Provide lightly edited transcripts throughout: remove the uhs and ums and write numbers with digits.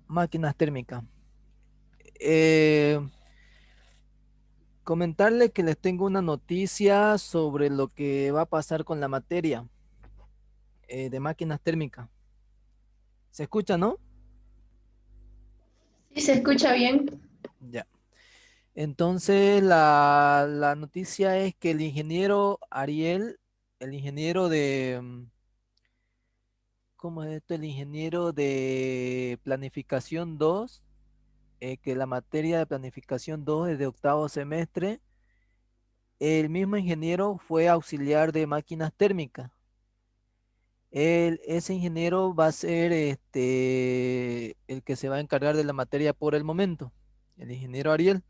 Máquinas térmicas. Eh, Comentarle que les tengo una noticia sobre lo que va a pasar con la materia de máquinas térmicas. ¿Se escucha, no? Sí, se escucha bien. Ya. Entonces, la noticia es que el ingeniero Ariel, el ingeniero de, ¿cómo es esto? El ingeniero de planificación 2, que la materia de planificación 2 es de octavo semestre. El mismo ingeniero fue auxiliar de máquinas térmicas. Ese ingeniero va a ser el que se va a encargar de la materia por el momento, el ingeniero Ariel.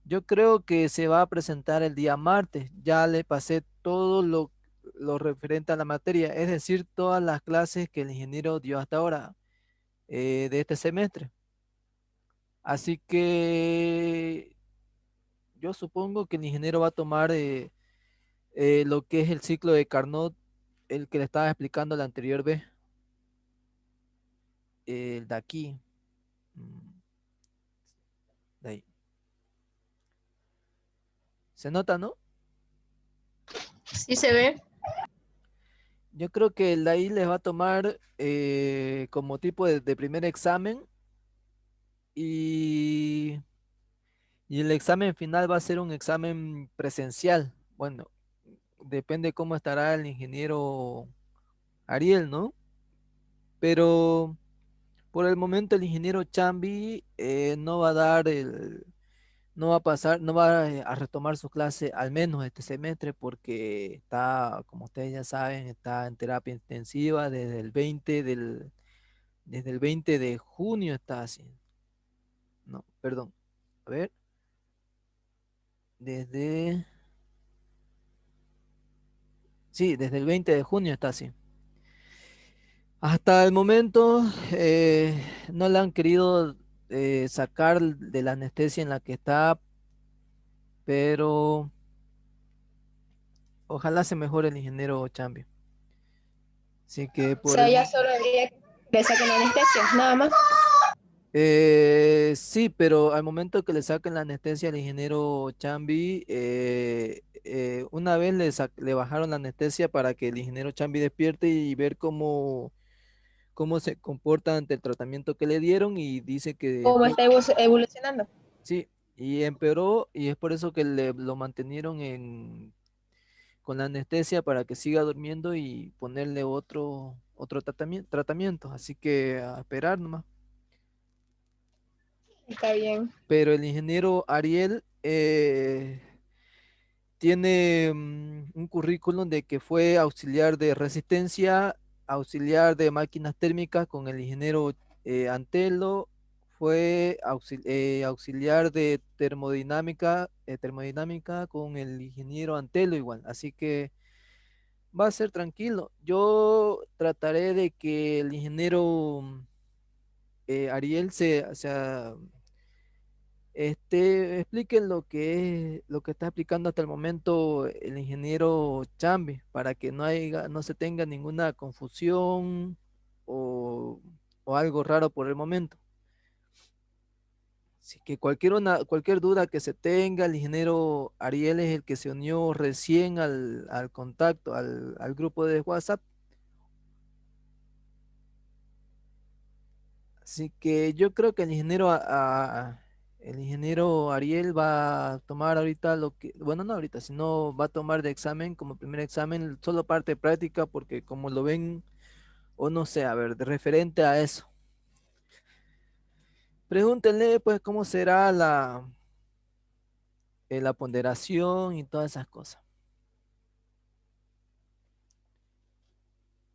Yo creo que se va a presentar el día martes. Ya le pasé todo lo referente a la materia, es decir, todas las clases que el ingeniero dio hasta ahora de este semestre. Así que yo supongo que el ingeniero va a tomar lo que es el ciclo de Carnot, el que le estaba explicando la anterior vez, el de aquí. mm, de ahí. ¿Se nota, no? Sí se ve. Yo creo que el de ahí les va a tomar como tipo de primer examen y, y el examen final va a ser un examen presencial. Bueno, depende cómo estará el ingeniero Ariel, ¿no? Pero por el momento el ingeniero Chambi no va a dar no va a pasar, no va a retomar su clase al menos este semestre porque está, como ustedes ya saben, está en terapia intensiva desde el 20 de junio está así. No, perdón. A ver, desde, sí, desde el 20 de junio está así. Hasta el momento no le han querido sacar de la anestesia en la que está, pero ojalá se mejore el ingeniero Chambi. Así que O por sea, el ya solo habría que le saquen anestesia, nada más. Sí, pero al momento que le saquen la anestesia al ingeniero Chambi, una vez le bajaron la anestesia para que el ingeniero Chambi despierte y ver cómo se comporta ante el tratamiento que le dieron y dice que ¿Cómo está evolucionando? sí, y empeoró y es por eso que lo mantenieron con la anestesia para que siga durmiendo y ponerle otro tratamiento. Así que a esperar nomás. Está bien. Pero el ingeniero Ariel tiene un currículum de que fue auxiliar de resistencia, auxiliar de máquinas térmicas con el ingeniero Antelo, fue auxiliar de termodinámica con el ingeniero Antelo igual. Así que va a ser tranquilo. Yo trataré de que el ingeniero Ariel expliquen lo que está explicando hasta el momento el ingeniero Chambi, para que no se tenga ninguna confusión o, o algo raro por el momento. Así que cualquier duda que se tenga, el ingeniero Ariel es el que se unió recién al contacto, al grupo de WhatsApp. Así que yo creo que el ingeniero Ariel va a tomar ahorita bueno, no ahorita, sino va a tomar de examen como primer examen solo parte práctica porque como lo ven, o no sé, a ver, de referente a eso. Pregúntenle pues cómo será la ponderación y todas esas cosas.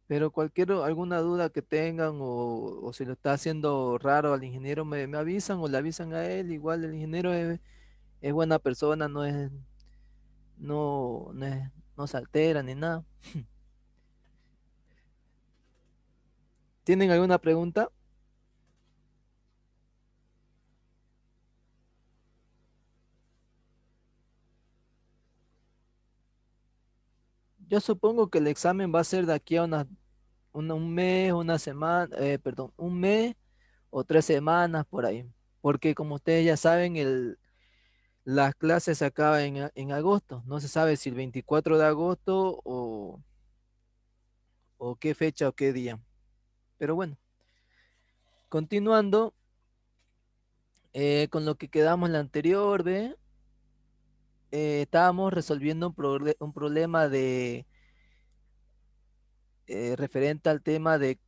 Pero alguna duda que tengan o si lo está haciendo raro al ingeniero, me avisan o le avisan a él. Igual el ingeniero es buena persona, no se altera ni nada. ¿Tienen alguna pregunta? Yo supongo que el examen va a ser de aquí a un mes, una semana, perdón, un mes o 3 semanas por ahí. Porque como ustedes ya saben, las clases se acaban en agosto. No se sabe si el 24 de agosto o qué fecha o qué día. Pero bueno, continuando con lo que quedamos en la anterior, ¿ve? Estábamos resolviendo un problema referente al tema de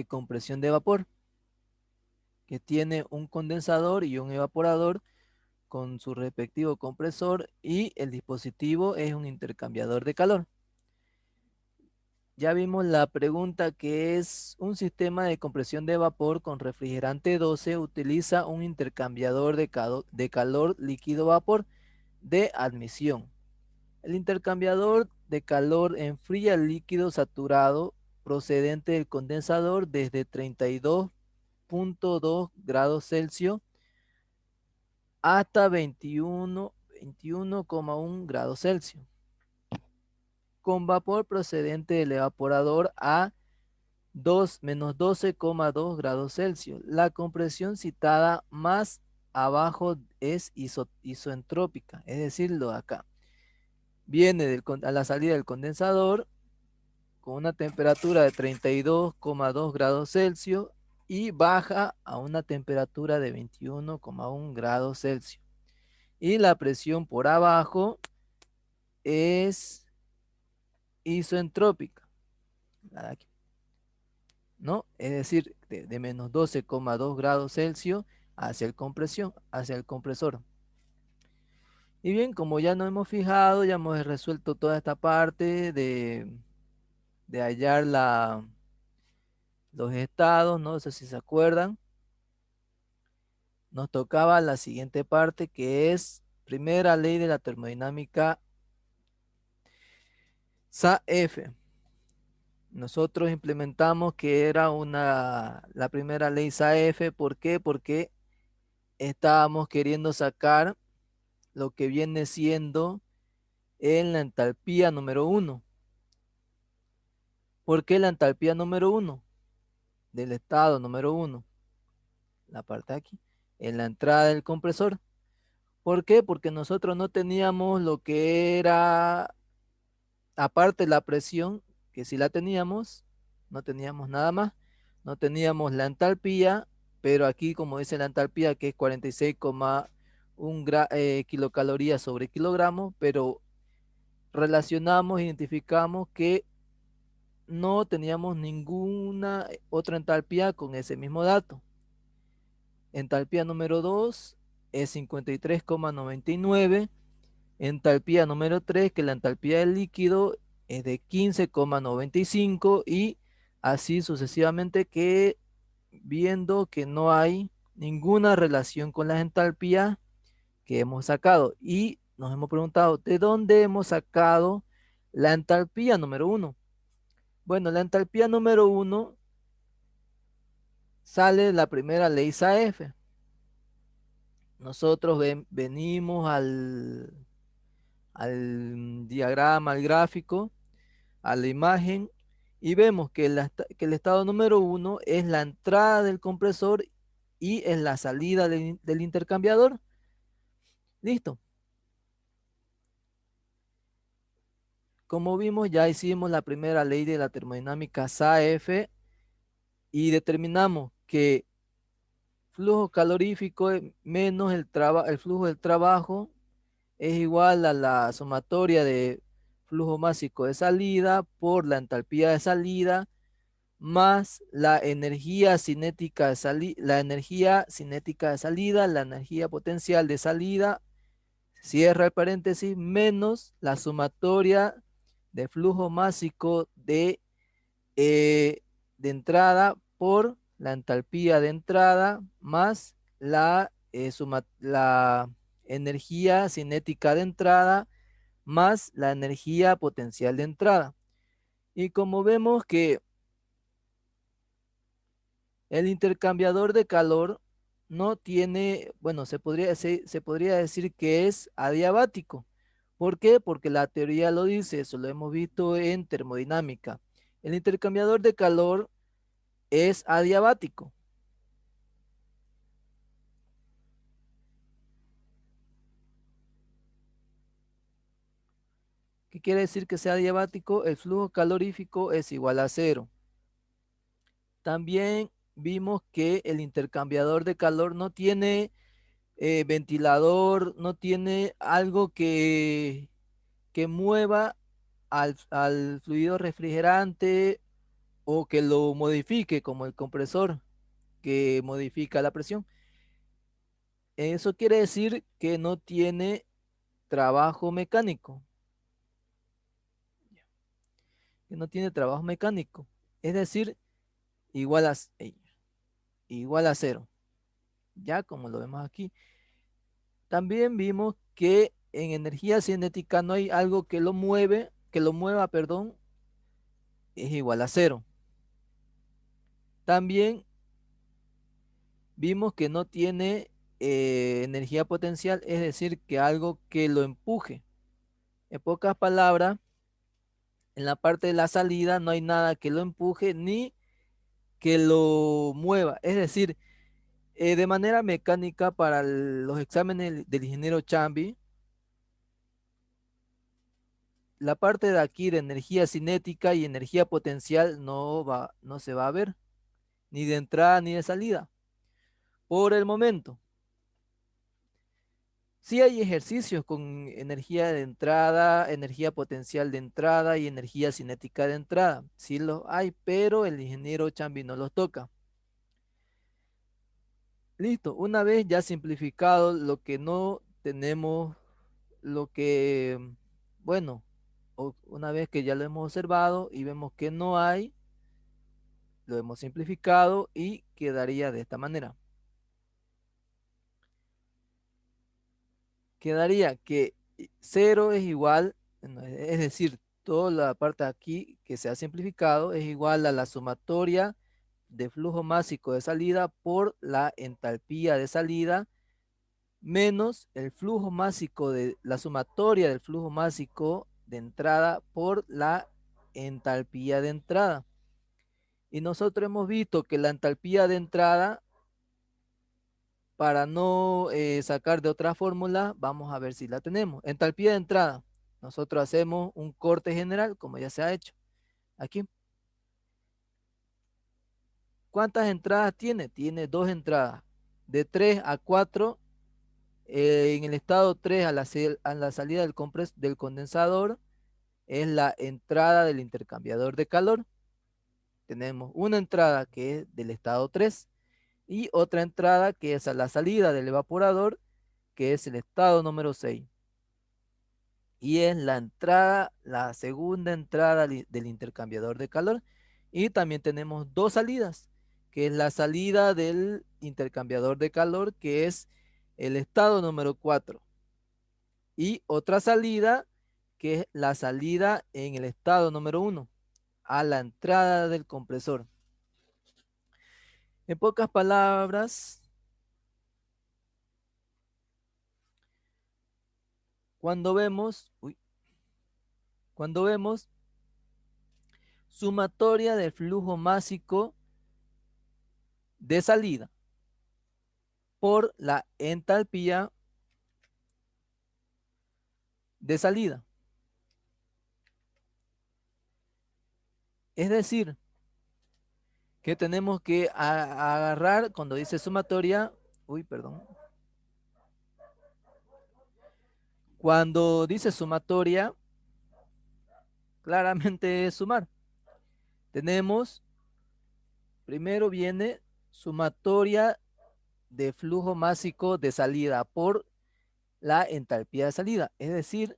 compresión de vapor, que tiene un condensador y un evaporador con su respectivo compresor y el dispositivo es un intercambiador de calor. Ya vimos la pregunta que es un sistema de compresión de vapor con refrigerante 12 utiliza un intercambiador de calor líquido-vapor de admisión. El intercambiador de calor enfría el líquido saturado procedente del condensador desde 32,2 grados Celsius hasta 21,1 grados Celsius, con vapor procedente del evaporador a menos 12,2 grados Celsius. La compresión citada más abajo es isoentrópica, es decir, lo de acá. Viene a la salida del condensador con una temperatura de 32,2 grados Celsius y baja a una temperatura de 21,1 grados Celsius. Y la presión por abajo es isoentrópica, la de aquí, ¿no? Es decir, de menos 12,2 grados Celsius hacia el compresor. Y bien, como ya nos hemos fijado, ya hemos resuelto toda esta parte de hallar los estados, no sé si se acuerdan. Nos tocaba la siguiente parte que es primera ley de la termodinámica SAF. Nosotros implementamos que era la primera ley SAF. ¿Por qué? Porque estábamos queriendo sacar lo que viene siendo en la entalpía número 1. ¿Por qué la entalpía número 1? Del estado número 1, la parte de aquí, en la entrada del compresor. ¿Por qué? Porque nosotros no teníamos lo que era, aparte la presión, que sí la teníamos, no teníamos nada más, no teníamos la entalpía, pero aquí como dice la entalpía que es 46,1 kilocalorías sobre kilogramo, pero relacionamos, identificamos que no teníamos ninguna otra entalpía con ese mismo dato. Entalpía número 2 es 53,99. Entalpía número 3, que la entalpía del líquido es de 15,95 y así sucesivamente, que viendo que no hay ninguna relación con las entalpías que hemos sacado. Y nos hemos preguntado, ¿de dónde hemos sacado la entalpía número 1? Bueno, la entalpía número 1 sale de la primera ley SAF. Nosotros venimos al diagrama, al gráfico, a la imagen y vemos que que el estado número 1 es la entrada del compresor y es la salida del intercambiador. Listo. Como vimos, ya hicimos la primera ley de la termodinámica SAF y determinamos que flujo calorífico menos el flujo del trabajo es igual a la sumatoria de flujo másico de salida por la entalpía de salida más la energía cinética de la energía cinética de salida, la energía potencial de salida, cierra el paréntesis, menos la sumatoria de flujo másico de entrada por la entalpía de entrada más la energía cinética de entrada más la energía potencial de entrada. Y como vemos que el intercambiador de calor no tiene, bueno, se podría decir que es adiabático. ¿Por qué? Porque la teoría lo dice, eso lo hemos visto en termodinámica. El intercambiador de calor es adiabático. ¿Qué quiere decir que sea adiabático? El flujo calorífico es igual a cero. También vimos que el intercambiador de calor no tiene ventilador, no tiene algo que mueva al fluido refrigerante o que lo modifique, como el compresor que modifica la presión. Eso quiere decir que no tiene trabajo mecánico, que no tiene trabajo mecánico. Es decir, igual a, igual a cero, ya como lo vemos aquí. También vimos que en energía cinética no hay algo que lo mueva, perdón, es igual a cero. También vimos que no tiene energía potencial, es decir, que algo que lo empuje. En pocas palabras, en la parte de la salida no hay nada que lo empuje ni que lo mueva. Es decir, de manera mecánica para los exámenes del ingeniero Chambi, la parte de aquí de energía cinética y energía potencial no se va a ver, ni de entrada ni de salida, por el momento. Sí hay ejercicios con energía de entrada, energía potencial de entrada y energía cinética de entrada. Sí los hay, pero el ingeniero Chambi no los toca. Listo, una vez ya simplificado lo que no tenemos, lo que, bueno, una vez que ya lo hemos observado y vemos que no hay, lo hemos simplificado y quedaría de esta manera. Quedaría que cero es igual, bueno, es decir, toda la parte aquí que se ha simplificado es igual a la sumatoria de flujo másico de salida por la entalpía de salida menos el flujo másico de la sumatoria del flujo másico de entrada por la entalpía de entrada. Y nosotros hemos visto que la entalpía de entrada, para no sacar de otra fórmula, vamos a ver si la tenemos. Entalpía de entrada, nosotros hacemos un corte general, como ya se ha hecho aquí. ¿Cuántas entradas tiene? Tiene dos entradas, de 3 a 4 en el estado 3 a la salida del condensador es la entrada del intercambiador de calor. Tenemos una entrada que es del estado 3 y otra entrada que es a la salida del evaporador, que es el estado número 6. Y es la entrada, la segunda entrada del intercambiador de calor. Y también tenemos dos salidas, que es la salida del intercambiador de calor, que es el estado número 4. Y otra salida, que es la salida en el estado número 1, a la entrada del compresor. En pocas palabras, cuando vemos, cuando vemos sumatoria del flujo másico de salida por la entalpía de salida. Es decir, que tenemos que agarrar cuando dice sumatoria, perdón. Cuando dice sumatoria, claramente es sumar. Tenemos, primero viene sumatoria de flujo másico de salida por la entalpía de salida. Es decir,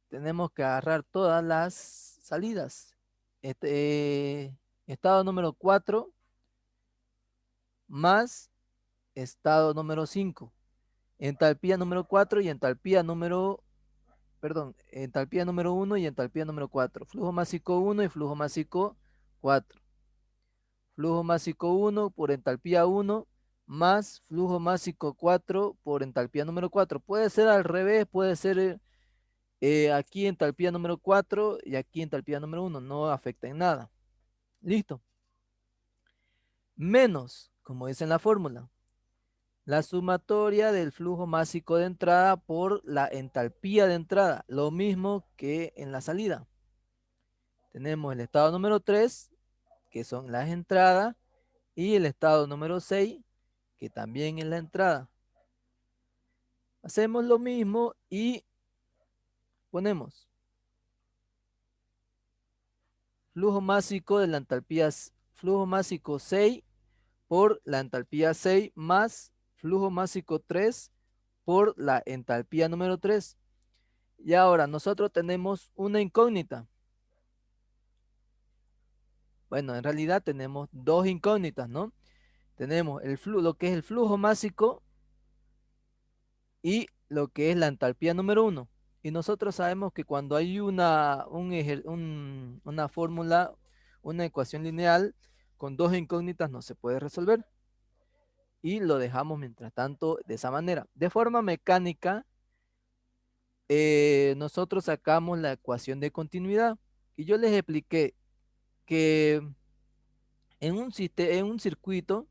tenemos que agarrar todas las salidas. Estado número 4 más estado número 5. Entalpía número 4 y entalpía número, perdón, entalpía número 1 y entalpía número 4. Flujo másico 1 y flujo másico 4. Flujo másico 1 por entalpía 1 más flujo másico 4 por entalpía número 4. Puede ser al revés, puede ser aquí entalpía número 4 y aquí entalpía número 1. No afecta en nada. Listo. menos, como dice en la fórmula, la sumatoria del flujo másico de entrada por la entalpía de entrada, lo mismo que en la salida. Tenemos el estado número 3, que son las entradas, y el estado número 6, que también es la entrada. Hacemos lo mismo y ponemos flujo másico de la entalpía, flujo másico 6 por la entalpía 6 más flujo másico 3 por la entalpía número 3. Y ahora nosotros tenemos una incógnita. Bueno, en realidad tenemos dos incógnitas, ¿no? Tenemos lo que es el flujo másico y lo que es la entalpía número 1. Y nosotros sabemos que cuando hay una fórmula, una ecuación lineal con dos incógnitas no se puede resolver. Y lo dejamos mientras tanto de esa manera. De forma mecánica, nosotros sacamos la ecuación de continuidad. Y yo les expliqué que en un circuito,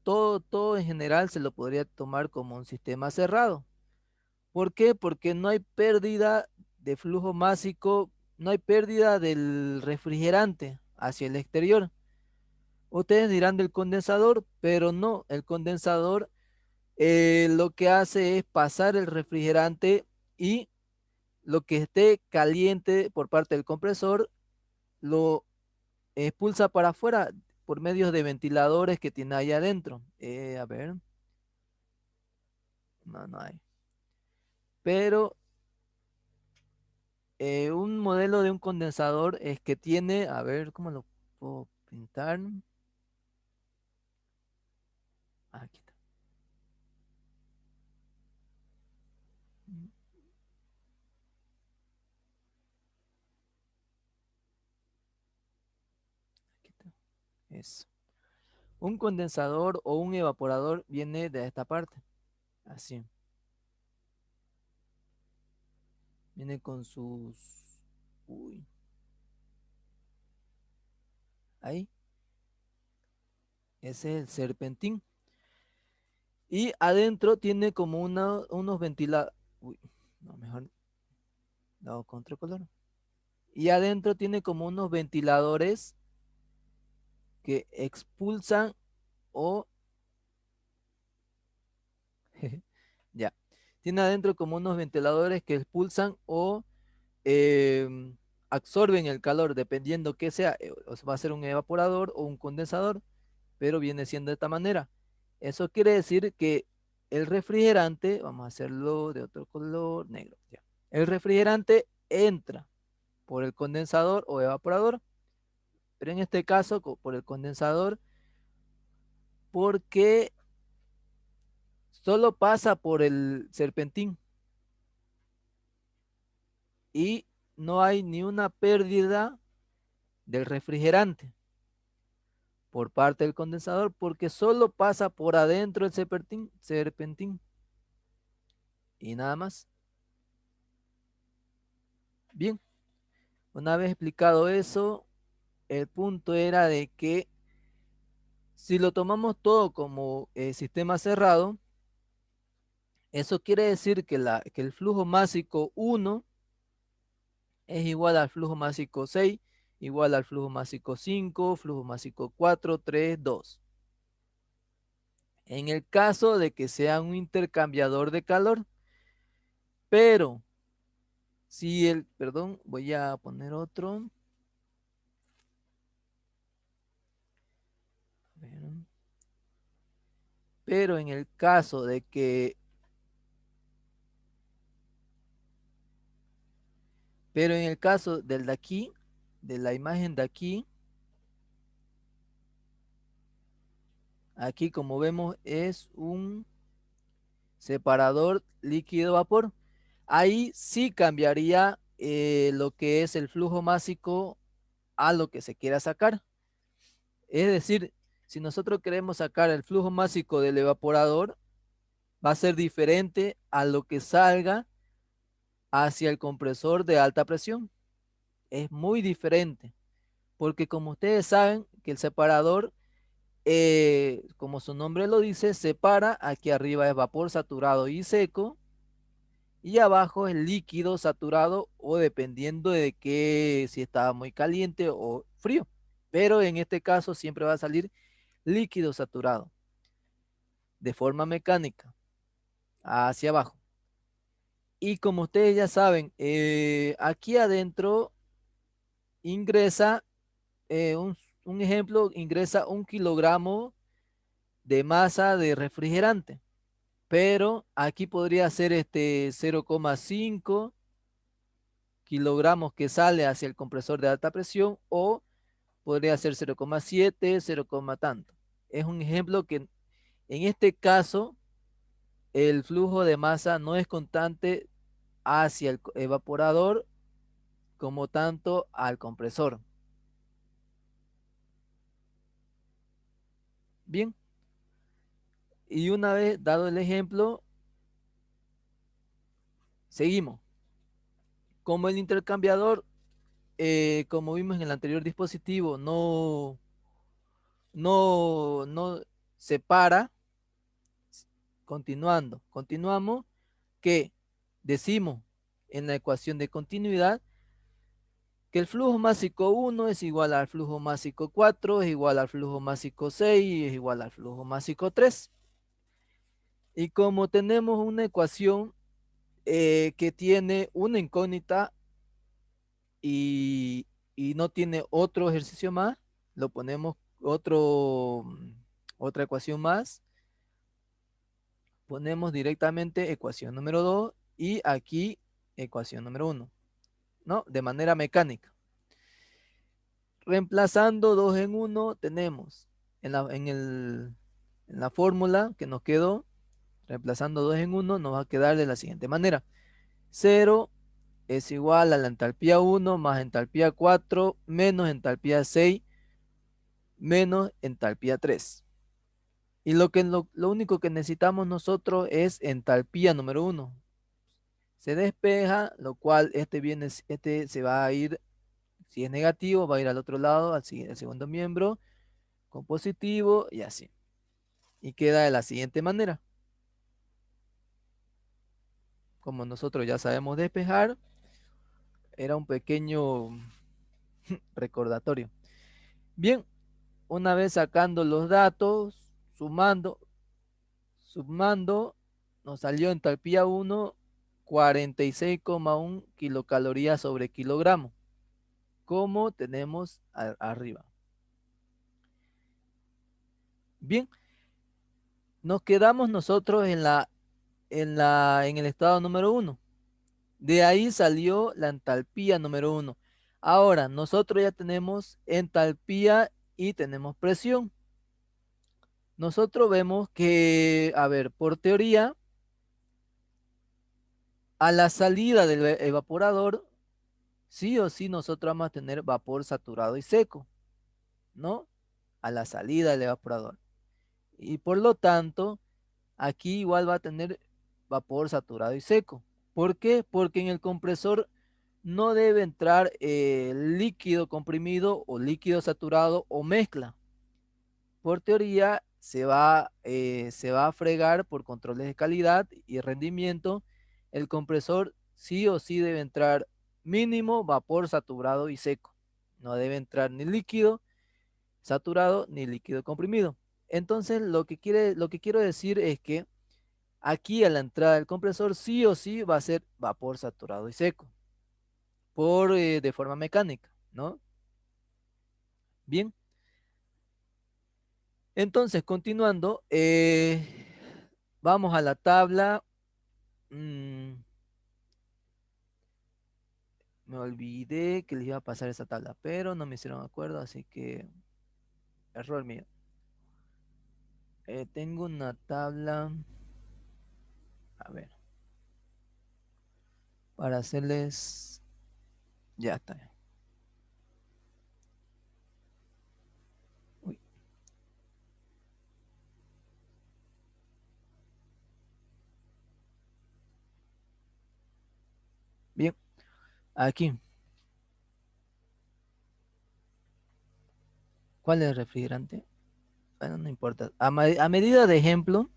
todo en general se lo podría tomar como un sistema cerrado. ¿Por qué? Porque no hay pérdida de flujo másico, no hay pérdida del refrigerante hacia el exterior. Ustedes dirán del condensador, pero no, el condensador lo que hace es pasar el refrigerante y lo que esté caliente por parte del compresor lo expulsa para afuera por medio de ventiladores que tiene ahí adentro. A ver, no hay. Pero un modelo de un condensador es que tiene, a ver, ¿cómo lo puedo pintar? Aquí está. Aquí está. Eso. Un condensador o un evaporador viene de esta parte. Así. Viene con sus... Uy. Ahí. Ese es el serpentín. Y adentro tiene como unos ventiladores. Uy. No, mejor. No, con otro color. Y adentro tiene como unos ventiladores que expulsan o... Ya. Tiene adentro como unos ventiladores que expulsan o em, absorben el calor, dependiendo que sea. O sea, va a ser un evaporador o un condensador, pero viene siendo de esta manera. Eso quiere decir que el refrigerante, vamos a hacerlo de otro color, negro. Ya. El refrigerante entra por el condensador o evaporador, pero en este caso por el condensador, porque solo pasa por el serpentín y no hay ni una pérdida del refrigerante por parte del condensador porque solo pasa por adentro el serpentín y nada más. Bien, una vez explicado eso, el punto era de que si lo tomamos todo como sistema cerrado, eso quiere decir que el flujo másico 1 es igual al flujo másico 6, igual al flujo másico 5, flujo másico 4, 3, 2. En el caso de que sea un intercambiador de calor, pero si perdón, voy a poner otro. A ver. Pero en el caso de que, pero en el caso del de aquí, de la imagen de aquí, aquí como vemos es un separador líquido-vapor. Ahí sí cambiaría lo que es el flujo másico a lo que se quiera sacar. Es decir, si nosotros queremos sacar el flujo másico del evaporador, va a ser diferente a lo que salga hacia el compresor de alta presión. Es muy diferente, porque como ustedes saben que el separador como su nombre lo dice, separa, aquí arriba es vapor saturado y seco, y abajo es líquido saturado o dependiendo de que si está muy caliente o frío. Pero en este caso siempre va a salir líquido saturado de forma mecánica hacia abajo. Y como ustedes ya saben, aquí adentro ingresa, eh, un, un ejemplo, ingresa 1 kilogramo de masa de refrigerante, pero aquí podría ser 0,5 kilogramos que sale hacia el compresor de alta presión o podría ser 0,7, 0, tanto. Es un ejemplo que en este caso el flujo de masa no es constante hacia el evaporador como tanto al compresor. Bien, y una vez dado el ejemplo, seguimos. Como el intercambiador, como vimos en el anterior dispositivo, no separa, continuamos que decimos en la ecuación de continuidad que el flujo másico 1 es igual al flujo másico 4 es igual al flujo másico 6 y es igual al flujo másico 3. Y como tenemos una ecuación que tiene una incógnita y, y no tiene otro ejercicio más, lo ponemos otra ecuación más, ponemos directamente ecuación número 2 y aquí ecuación número 1, ¿no? De manera mecánica. Reemplazando 2 en 1 tenemos en la fórmula que nos quedó, reemplazando 2 en 1 nos va a quedar de la siguiente manera. 0 es igual a la entalpía 1 más entalpía 4 menos entalpía 6 menos entalpía 3. Y lo único que necesitamos nosotros es entalpía número 1. Se despeja, lo cual este se va a ir, si es negativo, va a ir al otro lado, al segundo miembro, con positivo y así. Y queda de la siguiente manera. Como nosotros ya sabemos despejar, era un pequeño recordatorio. Bien, una vez sacando los datos, sumando, nos salió entalpía 1, 46,1 kilocalorías sobre kilogramo, como tenemos arriba. Bien, nos quedamos nosotros en el estado número 1. De ahí salió la entalpía número 1. Ahora, nosotros ya tenemos entalpía y tenemos presión. Nosotros vemos que, a ver, por teoría, a la salida del evaporador, sí o sí nosotros vamos a tener vapor saturado y seco, ¿no? A la salida del evaporador. Y por lo tanto, aquí igual va a tener vapor saturado y seco. ¿Por qué? Porque en el compresor no debe entrar líquido comprimido o líquido saturado o mezcla. Por teoría se va a fregar por controles de calidad y rendimiento. El compresor sí o sí debe entrar mínimo vapor saturado y seco. No debe entrar ni líquido saturado ni líquido comprimido. Entonces lo que quiero decir es que aquí a la entrada del compresor sí o sí va a ser vapor saturado y seco de forma mecánica, ¿no? Bien, entonces continuando, vamos a la tabla. mm, Me olvidé que les iba a pasar esa tabla, pero no me hicieron acuerdo, así que error mío. Tengo una tabla, a ver, para hacerles, ya está. Uy, bien, aquí, ¿cuál es el refrigerante? Bueno, no importa. A medida de ejemplo,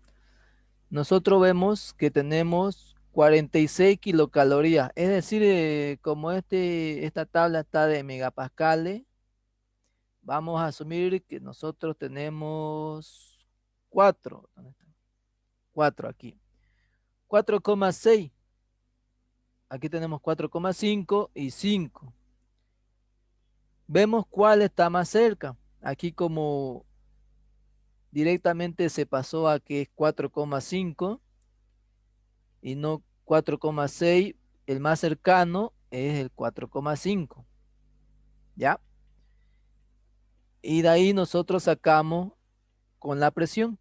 nosotros vemos que tenemos 46 kilocalorías. Es decir, como esta tabla está de megapascales, vamos a asumir que nosotros tenemos 4. ¿Dónde está? 4 aquí. 4,6. Aquí tenemos 4,5 y 5. Vemos cuál está más cerca. Aquí como directamente se pasó a que es 4,5 y no 4,6, el más cercano es el 4,5. ¿Ya? Y de ahí nosotros sacamos con la presión.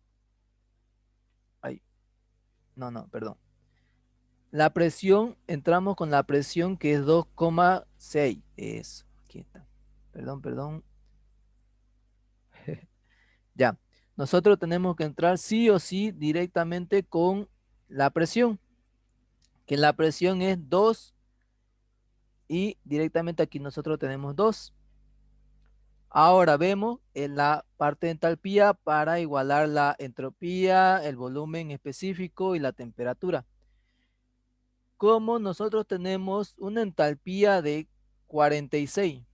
Ay, no, no, perdón. La presión, entramos con la presión que es 2,6. Eso, aquí está. Perdón, perdón. Ya. Nosotros tenemos que entrar sí o sí directamente con la presión, que la presión es 2 y directamente aquí nosotros tenemos 2. Ahora vemos en la parte de entalpía para igualar la entropía, el volumen específico y la temperatura. Como nosotros tenemos una entalpía de 46,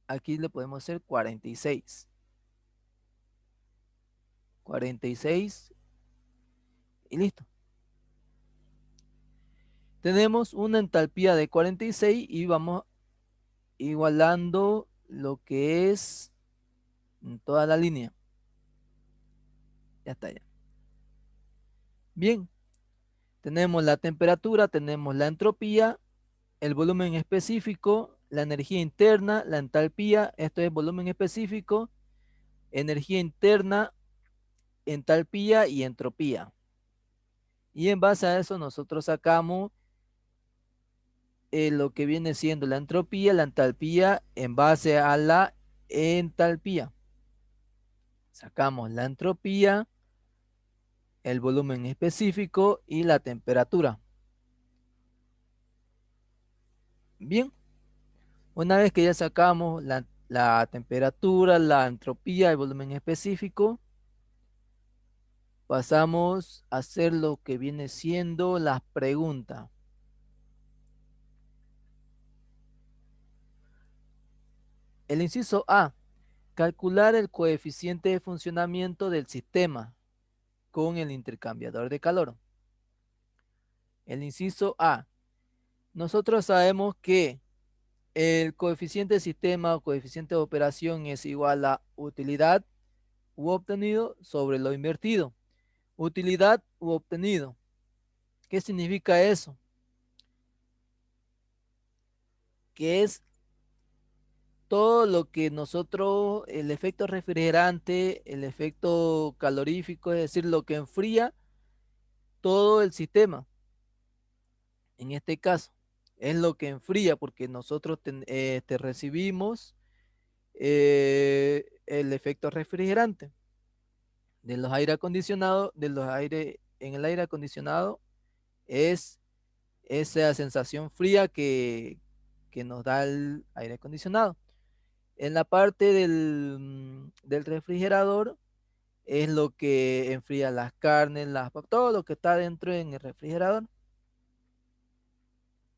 aquí le podemos hacer 46. 46 y listo. Tenemos una entalpía de 46 y vamos igualando lo que es en toda la línea. Ya está ya. Bien, tenemos la temperatura, tenemos la entropía, el volumen específico, la energía interna, la entalpía, esto es volumen específico, energía interna, entalpía y entropía. Y en base a eso nosotros sacamos lo que viene siendo la entropía, la entalpía en base a la entalpía. Sacamos la entropía, el volumen específico y la temperatura. Bien, una vez que ya sacamos la temperatura, la entropía, el volumen específico, pasamos a hacer lo que viene siendo las preguntas. El inciso A, calcular el coeficiente de funcionamiento del sistema con el intercambiador de calor. El inciso A, nosotros sabemos que el coeficiente de sistema o coeficiente de operación es igual a utilidad u obtenido sobre lo invertido. Utilidad u obtenido. ¿Qué significa eso? Que es todo lo que nosotros, el efecto refrigerante, el efecto calorífico, es decir, lo que enfría todo el sistema. En este caso, es lo que enfría porque nosotros recibimos el efecto refrigerante de los aire acondicionados, en el aire acondicionado es esa sensación fría que nos da el aire acondicionado. En la parte del refrigerador es lo que enfría las carnes, todo lo que está dentro en el refrigerador.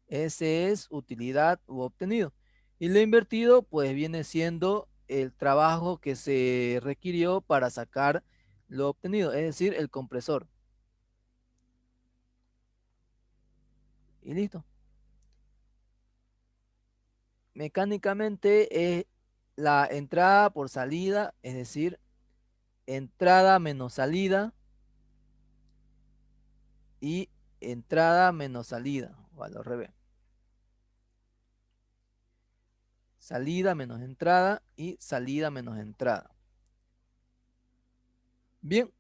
Ese es utilidad u obtenido. Y lo invertido pues viene siendo el trabajo que se requirió para sacar lo obtenido, es decir, el compresor. Y listo. Mecánicamente es la entrada por salida, es decir, entrada menos salida y entrada menos salida, o al revés. Salida menos entrada y salida menos entrada. Bien,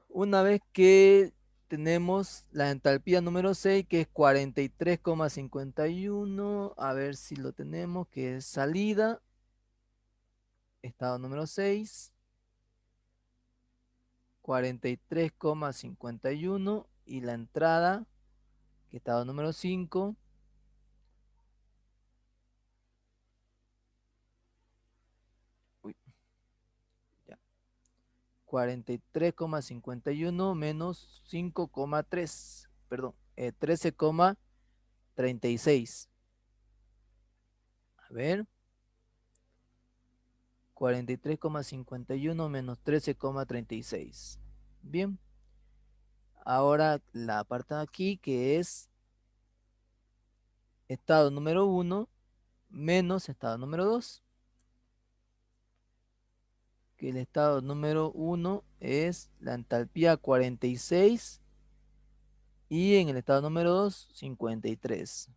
una vez que tenemos la entalpía número 6, que es 43,51, a ver si lo tenemos, que es salida, estado número 6, 43,51 y la entrada, que estado número 5, 43,51 menos 5,3, perdón, 13,36. A ver, 43,51 menos 13,36. Bien, ahora la parte de aquí que es estado número 1 menos estado número 2. Que el estado número 1 es la entalpía 46 y en el estado número 2, 53.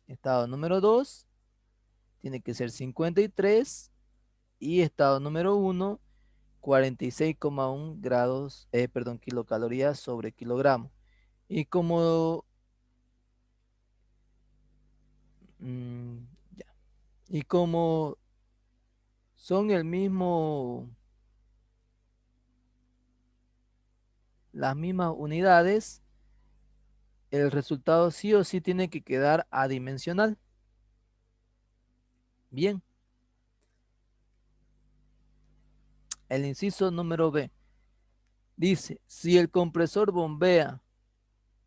Estado número 2 tiene que ser 53 y estado número 1, 46,1 grados, perdón, kilocalorías sobre kilogramo. Y como, mm, ya, y como son el mismo, las mismas unidades, el resultado sí o sí tiene que quedar adimensional. Bien, el inciso número B dice, si el compresor bombea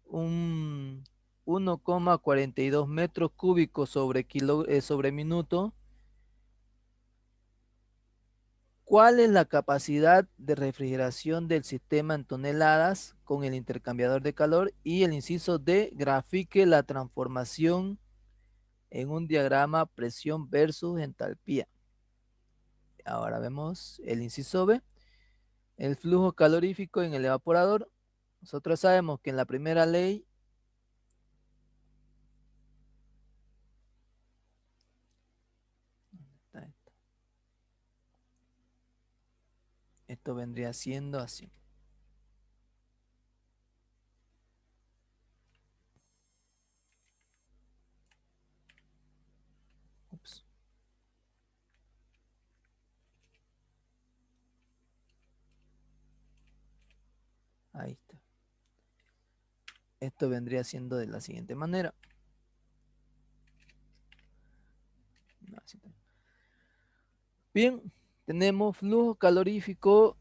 un 1,42 metros cúbicos sobre minuto, ¿cuál es la capacidad de refrigeración del sistema en toneladas con el intercambiador de calor? Y el inciso D, grafique la transformación en un diagrama presión versus entalpía. Ahora vemos el inciso B, el flujo calorífico en el evaporador. Nosotros sabemos que en la primera ley, esto vendría siendo así. Ups. Ahí está. Esto vendría siendo de la siguiente manera. Bien, tenemos flujo calorífico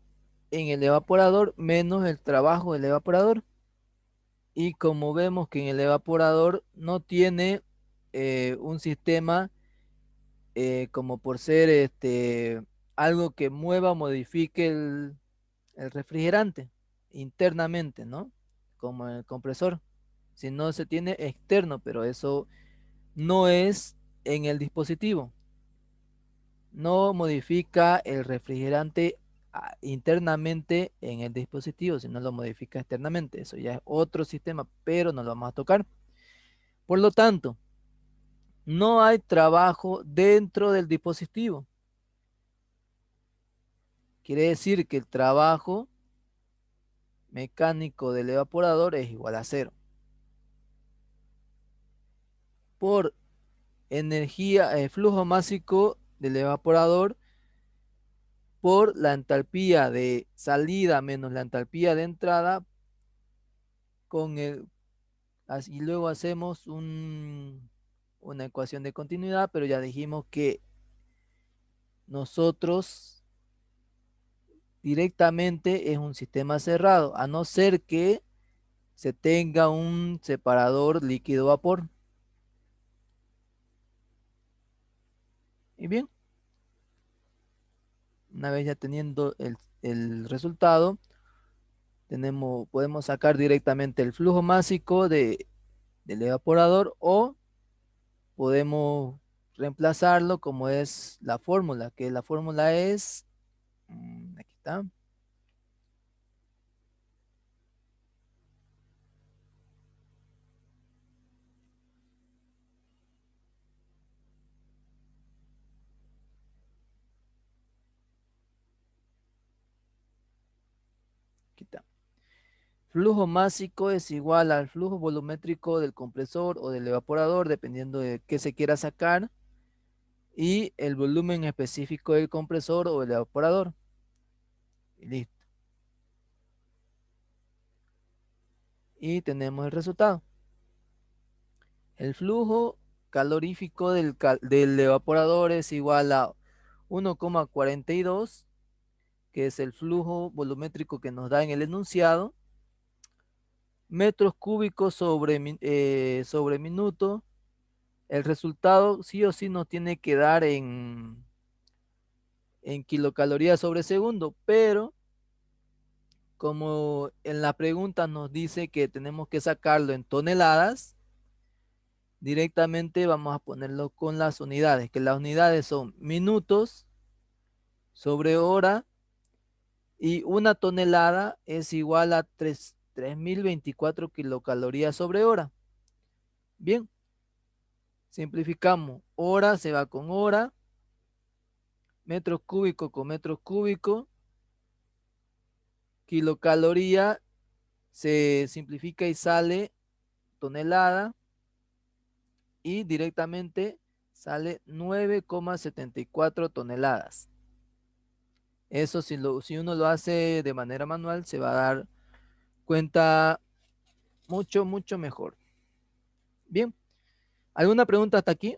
en el evaporador menos el trabajo del evaporador. Y como vemos que en el evaporador no tiene un sistema como por ser algo que mueva o modifique el refrigerante internamente, ¿no? Como en el compresor. Si no se tiene externo, pero eso no es en el dispositivo. No modifica el refrigerante internamente en el dispositivo, sino lo modifica externamente. Eso ya es otro sistema, pero no lo vamos a tocar. Por lo tanto, no hay trabajo dentro del dispositivo. Quiere decir que el trabajo mecánico del evaporador es igual a cero. Por energía, flujo másico del evaporador por la entalpía de salida menos la entalpía de entrada con y luego hacemos una ecuación de continuidad, pero ya dijimos que nosotros directamente es un sistema cerrado, a no ser que se tenga un separador líquido-vapor. Y bien, una vez ya teniendo el resultado, podemos sacar directamente el flujo másico del evaporador o podemos reemplazarlo como es la fórmula, que la fórmula es, aquí está, aquí está. Flujo másico es igual al flujo volumétrico del compresor o del evaporador, dependiendo de qué se quiera sacar, y el volumen específico del compresor o el evaporador. Y listo. Y tenemos el resultado. El flujo calorífico del evaporador es igual a 1,42 que es el flujo volumétrico que nos da en el enunciado, metros cúbicos sobre minuto. El resultado sí o sí nos tiene que dar en kilocalorías sobre segundo, pero como en la pregunta nos dice que tenemos que sacarlo en toneladas, directamente vamos a ponerlo con las unidades, que las unidades son minutos sobre hora y una tonelada es igual a 3024 kilocalorías sobre hora. Bien, simplificamos. Hora se va con hora, metros cúbicos con metros cúbicos, kilocaloría se simplifica y sale tonelada y directamente sale 9,74 toneladas. Eso si uno lo hace de manera manual se va a dar cuenta mucho, mucho mejor. Bien, ¿alguna pregunta hasta aquí?